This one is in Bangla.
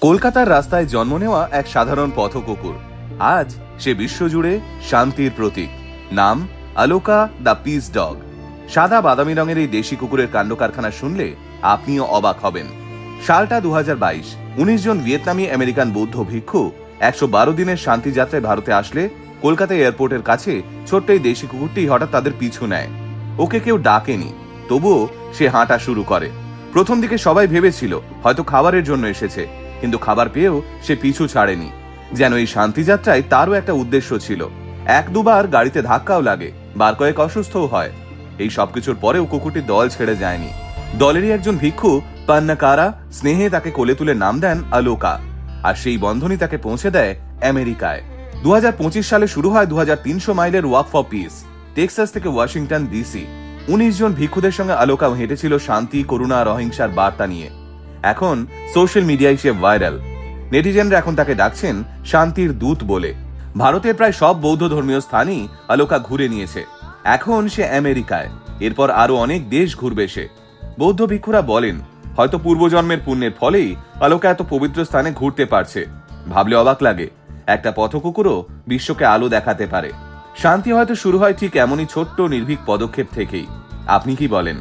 কলকাতার রাস্তায় জন্ম নেওয়া এক সাধারণ পথকুকুর আজ সে বিশ্বজুড়ে শান্তির প্রতীক। নাম আলোকা দ্য পিস ডগ। সাদা বাদামি রঙের এই দেশি কুকুরের কাণ্ড কারখানা শুনলে আপনিও অবাক হবেন। সালটা 2022। 19 জন ভিয়েতনামি আমেরিকান বৌদ্ধ ভিক্ষু 112 দিনের শান্তি যাত্রায় ভারতে আসলে কলকাতা এয়ারপোর্টের কাছে ছোট্ট এই দেশি কুকুরটি হঠাৎ তাদের পিছু নেয়। ওকে কেউ ডাকেনি, তবুও সে হাঁটা শুরু করে। প্রথম দিকে সবাই ভেবেছিল হয়তো খাবারের জন্য এসেছে, কিন্তু খাবার পেয়েও সে পিছু ছাড়েনি। যেন এই শান্তি যাত্রায় তারও একটা উদ্দেশ্য ছিল। এক দুবার গাড়িতে ধাক্কাও লাগে, বার কয়েক অসুস্থও হয়। এই সবকিছুর পরেও কুকুরটি দল ছেড়ে যায়নি। দলেরই একজন ভিক্ষু পান্নাকারা স্নেহে তাকে কোলে তুলে নাম দেন আলোকা, আর সেই বন্ধনই তাকে পৌঁছে দেয় আমেরিকায়। 2025 সালে শুরু হয় 2300 মাইলের ওয়াক ফর পিস, টেক্সাস থেকে ওয়াশিংটন ডিসি। 19 জন ভিক্ষুদের সঙ্গে আলোকা হেঁটেছিল শান্তি, করুণা আর অহিংসার বার্তা নিয়ে। এখন সোশ্যাল মিডিয়ায় সে ভাইরাল। নেটিজেনরা এখন তাকে ডাকছেন শান্তির দূত বলে। ভারতের প্রায় সব বৌদ্ধ ধর্মীয় স্থানই আলোকা ঘুরে নিয়েছে। এখন সে আমেরিকায়, এরপর আরো অনেক দেশ ঘুরবে সে। বৌদ্ধ ভিক্ষুরা বলেন হয়তো পূর্বজন্মের পুণ্যের ফলেই আলোকা এত পবিত্র স্থানে ঘুরতে পারছে। ভাবলে অবাক লাগে, একটা পথকুকুরও বিশ্বকে আলো দেখাতে পারে। শান্তি হয়তো শুরু হয় ঠিক এমনই ছোট্ট নির্ভীক পদক্ষেপ থেকেই। আপনি কি বলেন?